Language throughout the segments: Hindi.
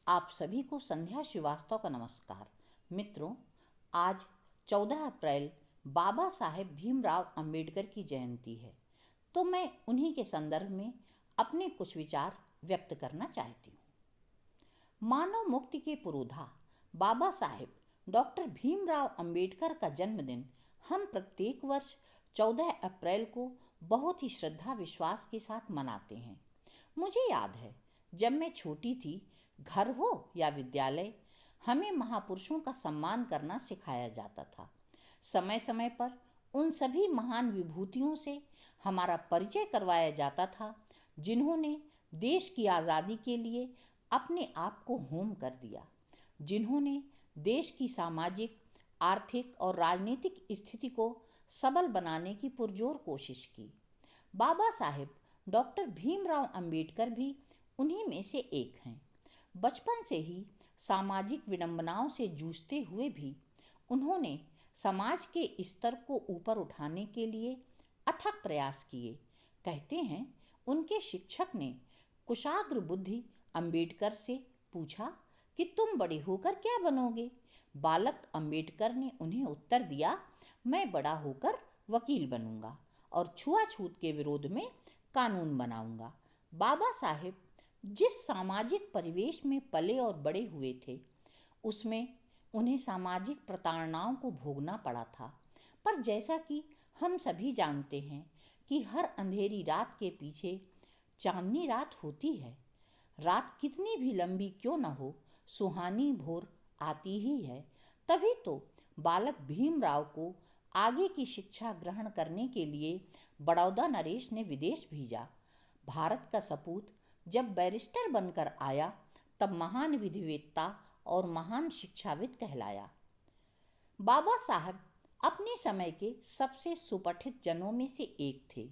आप सभी को संध्या श्रीवास्तव का नमस्कार। मित्रों, आज 14 अप्रैल बाबा साहेब भीमराव अंबेडकर की जयंती है, तो मैं उन्हीं के संदर्भ में अपने कुछ विचार व्यक्त करना चाहती हूँ। मानव मुक्ति के पुरोधा बाबा साहेब डॉक्टर भीमराव अंबेडकर का जन्मदिन हम प्रत्येक वर्ष 14 अप्रैल को बहुत ही श्रद्धा विश्वास के साथ मनाते हैं। मुझे याद है, जब मैं छोटी थी, घर हो या विद्यालय, हमें महापुरुषों का सम्मान करना सिखाया जाता था। समय समय पर उन सभी महान विभूतियों से हमारा परिचय करवाया जाता था, जिन्होंने देश की आज़ादी के लिए अपने आप को होम कर दिया, जिन्होंने देश की सामाजिक, आर्थिक और राजनीतिक स्थिति को सबल बनाने की पुरजोर कोशिश की। बाबा साहेब डॉक्टर भीमराव अंबेडकर भी उन्हीं में से एक हैं। बचपन से ही सामाजिक विडंबनाओं से जूझते हुए भी उन्होंने समाज के स्तर को ऊपर उठाने के लिए अथक प्रयास किए। कहते हैं, उनके शिक्षक ने कुशाग्र बुद्धि अंबेडकर से पूछा कि तुम बड़े होकर क्या बनोगे। बालक अंबेडकर ने उन्हें उत्तर दिया, मैं बड़ा होकर वकील बनूंगा और छुआछूत के विरोध में कानून बनाऊंगा। बाबा साहेब जिस सामाजिक परिवेश में पले और बड़े हुए थे, उसमें उन्हें सामाजिक प्रताड़नाओं को भोगना पड़ा था। पर जैसा कि हम सभी जानते हैं कि हर अंधेरी रात के पीछे चांदनी रात होती है। रात कितनी भी लंबी क्यों न हो, सुहानी भोर आती ही है। तभी तो बालक भीमराव को आगे की शिक्षा ग्रहण करने के लिए बड़ौदा नरेश ने विदेश भेजा। भारत का सपूत जब बैरिस्टर बनकर आया, तब महान विधिवेत्ता और महान शिक्षाविद कहलाया। बाबा साहब अपने समय के सबसे सुपठित जनों में से एक थे।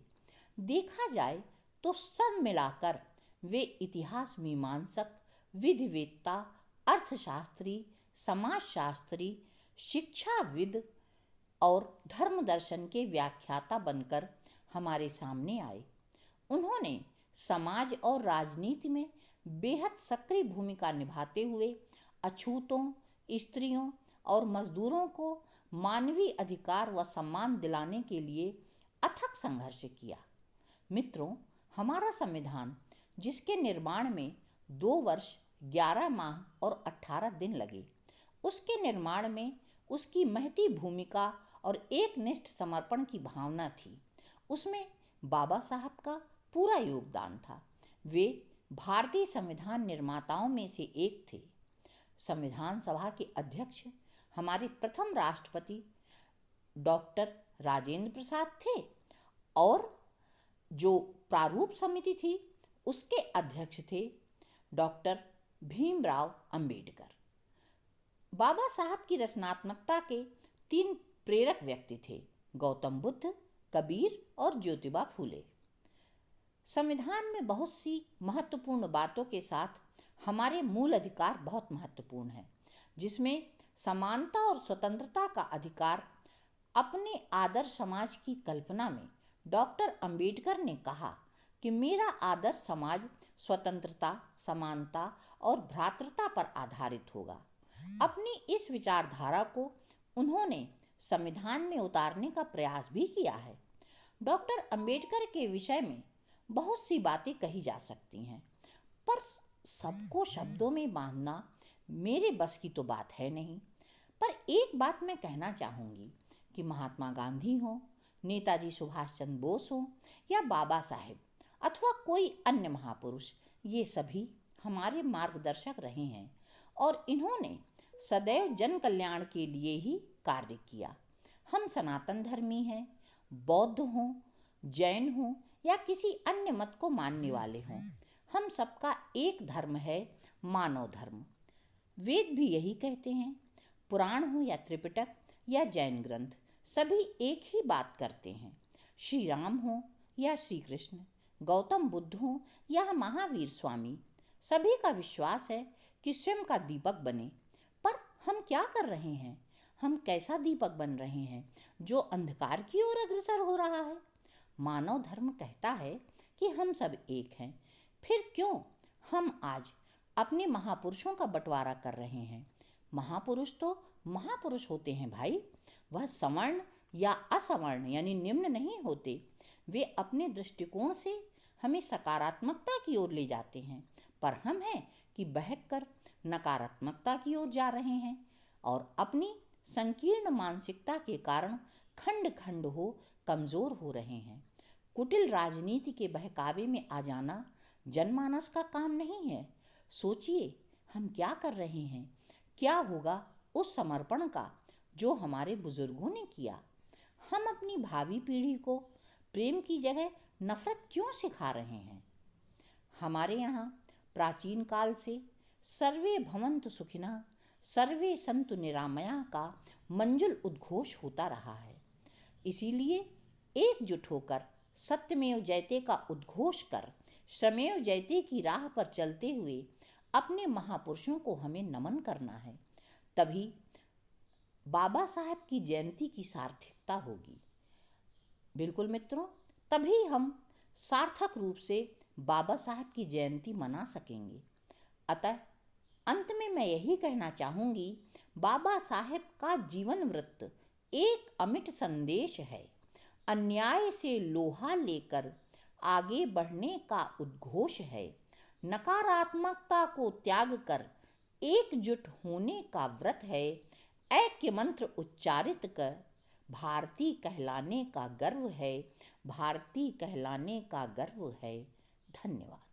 देखा जाए तो सब मिलाकर वे इतिहास मीमांसक, विधिवेत्ता, अर्थशास्त्री, समाजशास्त्री, शिक्षाविद और धर्म दर्शन के व्याख्याता बनकर हमारे सामने आए। उन्होंने समाज और राजनीति में बेहद सक्रिय भूमिका निभाते हुए अछूतों, स्त्रियों और मजदूरों को मानवीय अधिकार व सम्मान दिलाने के लिए अथक संघर्ष किया। मित्रों, हमारा संविधान, जिसके निर्माण में 2 वर्ष 11 माह और 18 दिन लगे, उसके निर्माण में उसकी महती भूमिका और एकनिष्ठ समर्पण की भावना थी। उसमें बाबा साहब का पूरा योगदान था। वे भारतीय संविधान निर्माताओं में से एक थे। संविधान सभा के अध्यक्ष हमारे प्रथम राष्ट्रपति डॉक्टर राजेंद्र प्रसाद थे और जो प्रारूप समिति थी, उसके अध्यक्ष थे डॉक्टर भीमराव अंबेडकर। बाबा साहब की रचनात्मकता के 3 प्रेरक व्यक्ति थे, गौतम बुद्ध, कबीर और ज्योतिबा फूले। संविधान में बहुत सी महत्वपूर्ण बातों के साथ हमारे मूल अधिकार बहुत महत्वपूर्ण है, जिसमें समानता और स्वतंत्रता का अधिकार। अपने आदर्श समाज की कल्पना में डॉक्टर अंबेडकर ने कहा कि मेरा आदर्श समाज स्वतंत्रता, समानता और भ्रातृता पर आधारित होगा। अपनी इस विचारधारा को उन्होंने संविधान में उतारने का प्रयास भी किया है। डॉक्टर अंबेडकर के विषय में बहुत सी बातें कही जा सकती हैं, पर सबको शब्दों में बांधना मेरे बस की तो बात है नहीं। पर एक बात मैं कहना चाहूँगी कि महात्मा गांधी हो, नेताजी सुभाष चंद्र बोस हो या बाबा साहेब अथवा कोई अन्य महापुरुष, ये सभी हमारे मार्गदर्शक रहे हैं और इन्होंने सदैव जन कल्याण के लिए ही कार्य किया। हम सनातन धर्मी हैं, बौद्ध हों, जैन हों या किसी अन्य मत को मानने वाले हों, हम सबका एक धर्म है, मानव धर्म। वेद भी यही कहते हैं। पुराण हो या त्रिपिटक या जैन ग्रंथ, सभी एक ही बात करते हैं। श्री राम हो या श्री कृष्ण, गौतम बुद्ध हो या महावीर स्वामी, सभी का विश्वास है कि स्वयं का दीपक बने। पर हम क्या कर रहे हैं? हम कैसा दीपक बन रहे हैं जो अंधकार की ओर अग्रसर हो रहा है? मानव धर्म कहता है कि हम सब एक हैं। फिर क्यों हम आज अपने महापुरुषों का बंटवारा कर रहे हैं। महापुरुष तो महापुरुष होते हैं भाई, वह सवर्ण या असवर्ण यानी निम्न नहीं होते। वे अपने दृष्टिकोण से हमें सकारात्मकता की ओर ले जाते हैं, पर हम हैं कि बहककर नकारात्मकता की ओर जा रहे हैं और अपनी संकीर्ण मानसिकता के कारण खंड खंड हो कमजोर हो रहे हैं। कुटिल राजनीति के बहकावे में आ जाना जनमानस का काम नहीं है। सोचिए हम क्या कर रहे हैं, क्या होगा उस समर्पण का जो हमारे बुजुर्गों ने किया। हम अपनी भावी पीढ़ी को प्रेम की जगह नफरत क्यों सिखा रहे हैं। हमारे यहाँ प्राचीन काल से सर्वे भवन्तु सुखिनः सर्वे सन्तु निरामया का मंजुल उद्घोष होता रहा है। इसीलिए एकजुट होकर सत्यमेव जयते का उद्घोष कर श्रमेव जयते की राह पर चलते हुए अपने महापुरुषों को हमें नमन करना है। तभी बाबा साहब की जयंती की सार्थकता होगी। बिल्कुल मित्रों, तभी हम सार्थक रूप से बाबा साहब की जयंती मना सकेंगे। अतः अंत में मैं यही कहना चाहूँगी, बाबा साहब का जीवन वृत्त एक अमिट संदेश है। अन्याय से लोहा लेकर आगे बढ़ने का उद्घोष है। नकारात्मकता को त्याग कर एकजुट होने का व्रत है। ऐक्य मंत्र उच्चारित कर भारतीय कहलाने का गर्व है। भारतीय कहलाने का गर्व है। धन्यवाद।